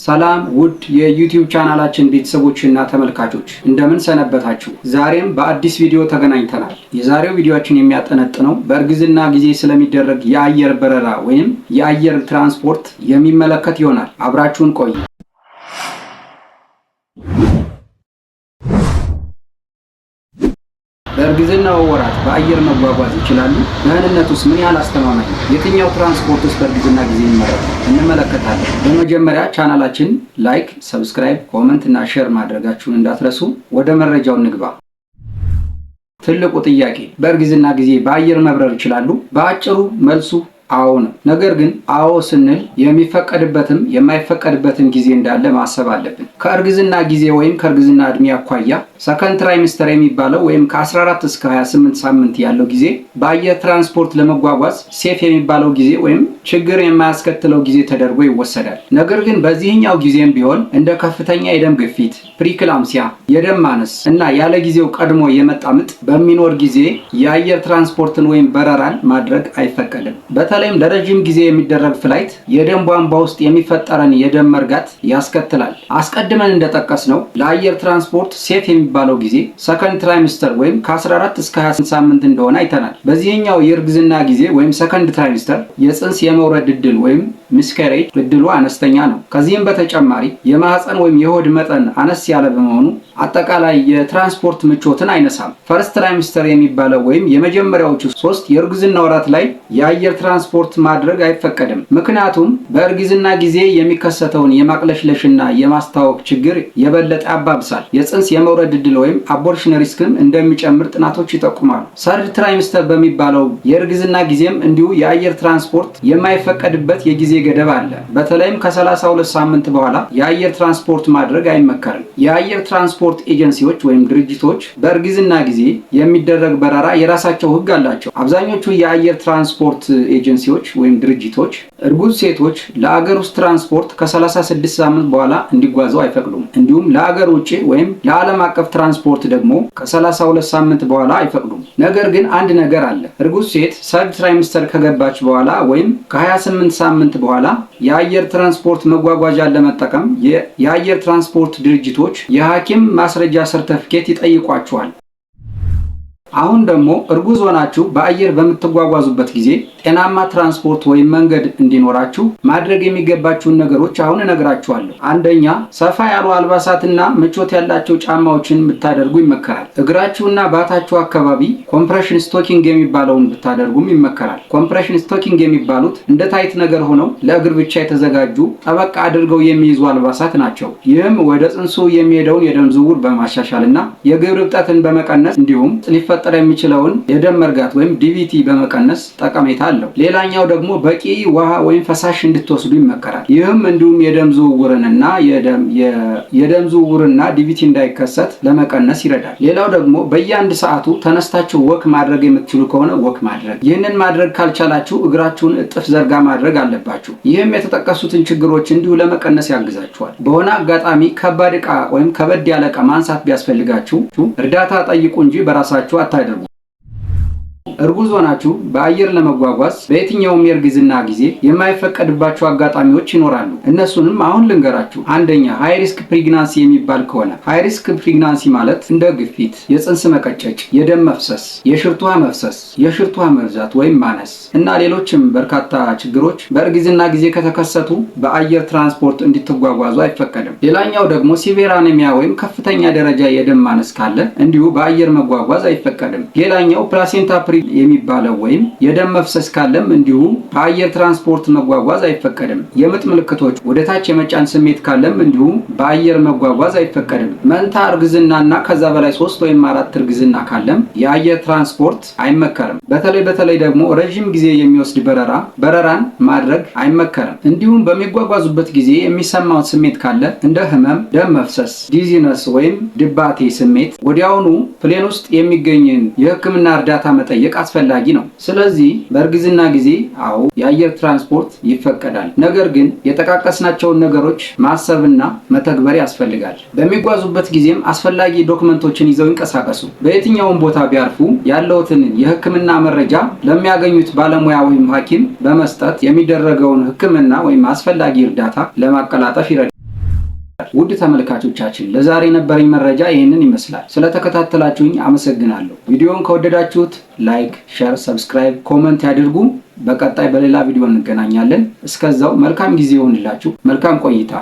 ሰላም ውድ የዩቲዩብ ቻናላችን ቤተሰቦችና ተመልካቾች እንደምን ሰነበታችሁ? ዛሬም በአዲስ ቪዲዮ ተገናኝተናል። የዛሬው ቪዲዮአችን የሚያጠነጥነው በእርግዝና ጊዜ ስለሚደረግ የአየር በረራ ወይም የአየር ትራንስፖርት የሚመለከት ይሆናል። አብራችሁን ቆዩ። በእርግዝና ወራት በአየር መጓጓዝ ይችላሉ? ደህንነቱስ ምን ያህል አስተማማኝ ነው? የትኛው ትራንስፖርትስ በእርግዝና ጊዜ ይመረጣል? እንመለከታለን። በመጀመሪያ ቻናላችን ላይክ፣ ሰብስክራይብ፣ ኮመንት እና ሼር ማድረጋችሁን እንዳትረሱ። ወደ መረጃው እንግባ። ትልቁ ጥያቄ በእርግዝና ጊዜ በአየር መብረር ይችላሉ? በአጭሩ መልሱ አዎ ነው። ነገር ግን አዎ ስንል የሚፈቀድበትም የማይፈቀድበትም ጊዜ እንዳለ ማሰብ አለብን። ከእርግዝና ጊዜ ወይም ከእርግዝና እድሜ አኳያ ሰከንድ ትራይሚስተር የሚባለው ወይም ከ14 እስከ 28 ሳምንት ያለው ጊዜ በአየር ትራንስፖርት ለመጓጓዝ ሴፍ የሚባለው ጊዜ ወይም ችግር የማያስከትለው ጊዜ ተደርጎ ይወሰዳል። ነገር ግን በዚህኛው ጊዜም ቢሆን እንደ ከፍተኛ የደም ግፊት፣ ፕሪክላምሲያ፣ የደም ማነስ እና ያለ ጊዜው ቀድሞ የመጣ ምጥ በሚኖር ጊዜ የአየር ትራንስፖርትን ወይም በረራን ማድረግ አይፈቀድም። በተለይም ለረጅም ጊዜ የሚደረግ ፍላይት የደም ቧንቧ ውስጥ የሚፈጠረን የደም መርጋት ያስከትላል። አስቀድመን እንደጠቀስነው ለአየር ትራንስፖርት ሴፍ የሚባለው ጊዜ ሰከንድ ትራይሚስተር ወይም ከ14 እስከ 28 ሳምንት እንደሆነ አይተናል። በዚህኛው የእርግዝና ጊዜ ወይም ሰከንድ ትራይሚስተር የፅንስ የመውረድ እድል ወይም ሚስካሬጅ እድሉ አነስተኛ ነው። ከዚህም በተጨማሪ የማህፀን ወይም የሆድ መጠን አነስ ያለ በመሆኑ አጠቃላይ የትራንስፖርት ምቾትን አይነሳም። ፈርስት ትራይሚስተር የሚባለው ወይም የመጀመሪያዎቹ 3 የእርግዝና ወራት ላይ የአየር ትራንስፖርት ማድረግ አይፈቀድም። ምክንያቱም በእርግዝና ጊዜ የሚከሰተውን የማቅለሽለሽና የማስታወክ ችግር የበለጠ ያባብሳል። የፅንስ የመውረድ እድል ወይም አቦርሽን ሪስክም እንደሚጨምር ጥናቶች ይጠቁማሉ። ሰርድ ትራይሚስተር በሚባለው የእርግዝና ጊዜም እንዲሁ የአየር ትራንስፖርት የማይፈቀድበት የጊዜ ገደብ አለ። በተለይም ከ32 ሳምንት በኋላ የአየር ትራንስፖርት ማድረግ አይመከርም። የአየር ትራንስፖርት ኤጀንሲዎች ወይም ድርጅቶች በእርግዝና ጊዜ የሚደረግ በረራ የራሳቸው ሕግ አላቸው። አብዛኞቹ የአየር ትራንስፖርት ኤጀንሲዎች ወይም ድርጅቶች እርጉዝ ሴቶች ለአገር ውስጥ ትራንስፖርት ከ36 ሳምንት በኋላ እንዲጓዙ አይፈቅዱም። እንዲሁም ለአገር ውጭ ወይም ለዓለም አቀፍ ትራንስፖርት ደግሞ ከ32 ሳምንት በኋላ አይፈቅዱም። ነገር ግን አንድ ነገር አለ። እርጉዝ ሴት ሰርድ ትራይሚስተር ከገባች በኋላ ወይም ከ28 ሳምንት በኋላ የአየር ትራንስፖርት መጓጓዣን ለመጠቀም የአየር ትራንስፖርት ድርጅቶች የሐኪም ማስረጃ ሰርተፊኬት ይጠይቋቸዋል። አሁን ደግሞ እርጉዝ ሆናችሁ በአየር በምትጓጓዙበት ጊዜ ጤናማ ትራንስፖርት ወይም መንገድ እንዲኖራችሁ ማድረግ የሚገባችሁን ነገሮች አሁን እነግራችኋለሁ። አንደኛ፣ ሰፋ ያሉ አልባሳትና ምቾት ያላቸው ጫማዎችን ብታደርጉ ይመከራል። እግራችሁና ባታችሁ አካባቢ ኮምፕሬሽን ስቶኪንግ የሚባለውን ብታደርጉም ይመከራል። ኮምፕሬሽን ስቶኪንግ የሚባሉት እንደ ታይት ነገር ሆነው ለእግር ብቻ የተዘጋጁ ጠበቅ አድርገው የሚይዙ አልባሳት ናቸው። ይህም ወደ ጽንሱ የሚሄደውን የደም ዝውውር በማሻሻልና የግብር እብጠትን በመቀነስ እንዲሁም ሊፈጠር የሚችለውን የደም መርጋት ወይም ዲቪቲ በመቀነስ ጠቀሜታ አለው። ሌላኛው ደግሞ በቂ ውሃ ወይም ፈሳሽ እንድትወስዱ ይመከራል። ይህም እንዲሁም የደም ዝውውርና ዲቪቲ እንዳይከሰት ለመቀነስ ይረዳል። ሌላው ደግሞ በየአንድ ሰዓቱ ተነስታችሁ ወክ ማድረግ የምትችሉ ከሆነ ወክ ማድረግ። ይህንን ማድረግ ካልቻላችሁ እግራችሁን እጥፍ ዘርጋ ማድረግ አለባችሁ። ይህም የተጠቀሱትን ችግሮች እንዲሁ ለመቀነስ ያግዛችኋል። በሆነ አጋጣሚ ከባድ ዕቃ ወይም ከበድ ያለ ዕቃ ማንሳት ቢያስፈልጋችሁ እርዳታ ጠይቁ እንጂ በራሳችሁ አታደርጉ። እርጉዝ ሆናችሁ በአየር ለመጓጓዝ በየትኛውም የእርግዝና ጊዜ የማይፈቀድባቸው አጋጣሚዎች ይኖራሉ። እነሱንም አሁን ልንገራችሁ። አንደኛ፣ ሃይ ሪስክ ፕሬግናንሲ የሚባል ከሆነ። ሃይ ሪስክ ፕሬግናንሲ ማለት እንደ ግፊት፣ የፅንስ መቀጨጭ፣ የደም መፍሰስ፣ የሽርት ውሃ መፍሰስ፣ የሽርት ውሃ መብዛት ወይም ማነስ እና ሌሎችም በርካታ ችግሮች በእርግዝና ጊዜ ከተከሰቱ በአየር ትራንስፖርት እንድትጓጓዙ አይፈቀድም። ሌላኛው ደግሞ ሲቪር አኒሚያ ወይም ከፍተኛ ደረጃ የደም ማነስ ካለ እንዲሁ በአየር መጓጓዝ አይፈቀድም። ሌላኛው ፕላሴንታ የሚባለው ወይም የደም መፍሰስ ካለም እንዲሁ በአየር ትራንስፖርት መጓጓዝ አይፈቀድም። የምጥ ምልክቶች፣ ወደታች የመጫን ስሜት ካለም እንዲሁ በአየር መጓጓዝ አይፈቀድም። መንታ እርግዝናና ከዛ በላይ 3 ወይም 4 እርግዝና ካለም የአየር ትራንስፖርት አይመከርም። በተለይ ደግሞ ረጅም ጊዜ የሚወስድ በረራን ማድረግ አይመከርም። እንዲሁም በሚጓጓዙበት ጊዜ የሚሰማው ስሜት ካለ እንደ ህመም፣ ደም መፍሰስ፣ ዲዚነስ ወይም ድባቴ ስሜት ወዲያውኑ ፕሌን ውስጥ የሚገኝን የሕክምና እርዳታ መጠየቅ አስፈላጊ ነው። ስለዚህ በእርግዝና ጊዜ አዎ የአየር ትራንስፖርት ይፈቀዳል። ነገር ግን የጠቃቀስናቸውን ነገሮች ማሰብና መተግበር ያስፈልጋል። በሚጓዙበት ጊዜም አስፈላጊ ዶክመንቶችን ይዘው ይንቀሳቀሱ። በየትኛውም ቦታ ቢያርፉ ያለውትን የሕክምና መረጃ ለሚያገኙት ባለሙያ ወይም ሐኪም በመስጠት የሚደረገውን ሕክምና ወይም አስፈላጊ እርዳታ ለማቀላጠፍ ይረዳል። ውድ ተመልካቾቻችን ለዛሬ የነበረኝ መረጃ ይህንን ይመስላል። ስለተከታተላችሁኝ አመሰግናለሁ። ቪዲዮውን ከወደዳችሁት ላይክ፣ ሼር፣ ሰብስክራይብ፣ ኮመንት ያድርጉ። በቀጣይ በሌላ ቪዲዮ እንገናኛለን። እስከዛው መልካም ጊዜ ይሁንላችሁ። መልካም ቆይታ